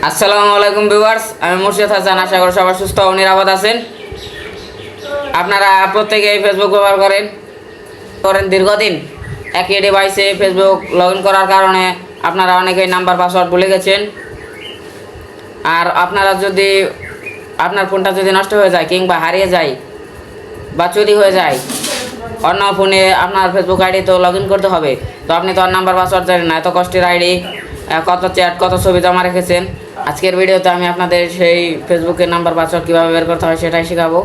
আসসালামু আলাইকুম ভিউয়ার্স, আমি মুর্শিদ হাসান। আশা করি সবাই সুস্থ ও নিরাপদ আছেন। আপনারা প্রত্যেকেই ফেসবুক ব্যবহার করেন দীর্ঘদিন। একই ডিভাইসে ফেসবুক লগ ইন করার কারণে আপনারা অনেকেই নাম্বার পাসওয়ার্ড ভুলে গেছেন। আর আপনারা যদি আপনার ফোনটা যদি নষ্ট হয়ে যায় কিংবা হারিয়ে যায় বা চুরি হয়ে যায়, অন্য ফোনে আপনার ফেসবুক আইডি তো লগ ইন করতে হবে। তো আপনি তো আর নাম্বার পাসওয়ার্ড জানেন না, এত কষ্টের আইডি, কত চ্যাট, কত ছবি জমা রেখেছেন। আজকের ভিডিওতে আমি আপনাদের সেই ফেসবুকের নাম্বার পাসওয়ার্ড কীভাবে বের করতে হয় সেটাই শেখাবো।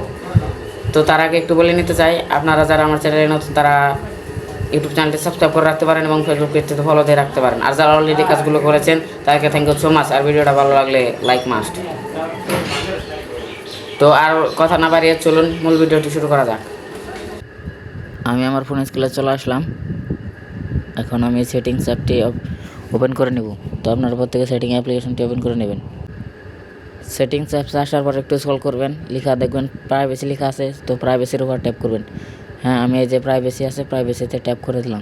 তো তার আগে একটু বলে নিতে চাই, আপনারা যারা আমার চ্যানেলে নতুন তারা ইউটিউব চ্যানেলটি সাবস্ক্রাইব করে রাখতে পারেন এবং ফেসবুক পেজটিতে ফলো দিয়ে রাখতে পারেন। আর যারা অলরেডি কাজগুলো করেছেন তাদেরকে থ্যাংক ইউ সো মাচ। আর ভিডিওটা ভালো লাগলে লাইক মাস্ট। তো আর কথা না বাড়িয়ে চলুন মূল ভিডিওটি শুরু করা যাক। আমি আমার ফোন স্ক্রিনে চলে আসলাম। এখন আমি সেটিংস অ্যাপটি ওপেন করে নেব। তো আপনারা প্রত্যেকে সেটিং অ্যাপ্লিকেশনটি ওপেন করে নেবেন। সেটিংস অ্যাপসে আসার পর একটু স্ক্রল করবেন, লেখা দেখবেন প্রাইভেসি লেখা আছে, তো প্রাইভেসির উপর ট্যাপ করবেন। হ্যাঁ, আমি এই যে প্রাইভেসি আছে, প্রাইভেসিতে ট্যাপ করে দিলাম।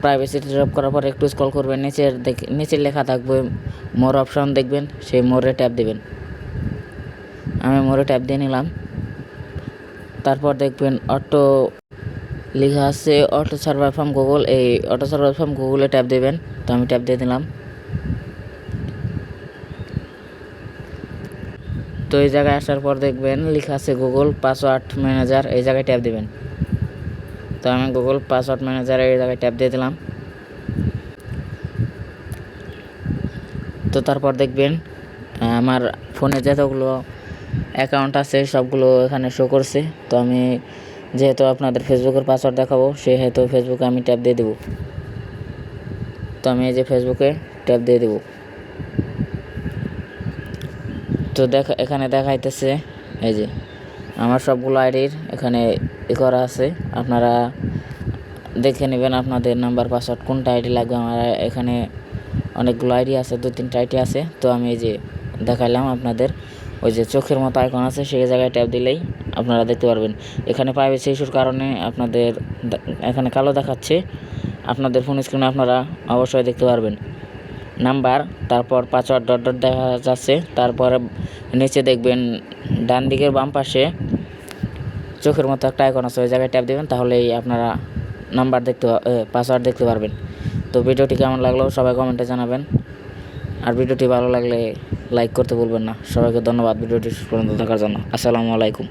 প্রাইভেসিতে ট্যাপ করার পর একটু স্ক্রল করবেন, নিচের লেখা থাকবে মোর অপশন, দেখবেন সেই মোরে ট্যাপ দেবেন। আমি মোরে ট্যাপ দিয়ে নিলাম। তারপর দেখবেন অটো লেখা আছে অটো সার্ভার ফ্রম গুগল, এই অটো সার্ভার ফ্রম গুগলে ট্যাপ দেবেন। তো আমি ট্যাপ দিয়ে দিলাম। তো এই জায়গায় আসার পর দেখবেন লেখা আছে গুগল পাসওয়ার্ড ম্যানেজার, এই জায়গায় ট্যাপ দেবেন। তো আমি গুগল পাসওয়ার্ড ম্যানেজার এই জায়গায় ট্যাপ দিয়ে দিলাম। তো তারপর দেখবেন আমার ফোনে যতগুলো অ্যাকাউন্ট আছে সবগুলো এখানে শো করছে। তো আমি যেহেতু আপনাদের ফেসবুকের পাসওয়ার্ড দেখাবো, সেহেতু ফেসবুকে আমি ট্যাপ দিয়ে দেবো। তো আমি এই যে ফেসবুকে ট্যাপ দিয়ে দেবো। তো এখানে দেখাইতেছে এই যে আমার সবগুলো আইডির এখানে করা আছে। আপনারা দেখে নেবেন আপনাদের নাম্বার পাসওয়ার্ড কোনটা আইডি লাগবে। আমার এখানে অনেকগুলো আইডি আছে, 2-3টা আইডি আছে। তো আমি এই যে দেখাইলাম আপনাদের, ওই যে চোখের মতো আইকন আছে সেই জায়গায় ট্যাপ দিলেই আপনারা দেখতে পারবেন। এখানে প্রাইভেসি ইস্যুর কারণে আপনাদের এখানে কালো দেখাচ্ছে, আপনাদের ফোন স্ক্রিনে আপনারা অবশ্যই দেখতে পারবেন নাম্বার, তারপর পাসওয়ার্ড ডট ডট দেখা যাচ্ছে। তারপরে নিচে দেখবেন ডান দিকের বাম পাশে চোখের মতো একটা আইকন আছে, ওই জায়গায় ট্যাপ দেবেন, তাহলেই আপনারা নাম্বার পাসওয়ার্ড দেখতে পারবেন। তো ভিডিওটি কেমন লাগলো সবাই কমেন্টে জানাবেন। আর ভিডিওটি ভালো লাগলে লাইক করতে ভুলবেন না। সবাইকে ধন্যবাদ ভিডিওটি পর্যন্ত দেখার জন্য। আসসালামু আলাইকুম।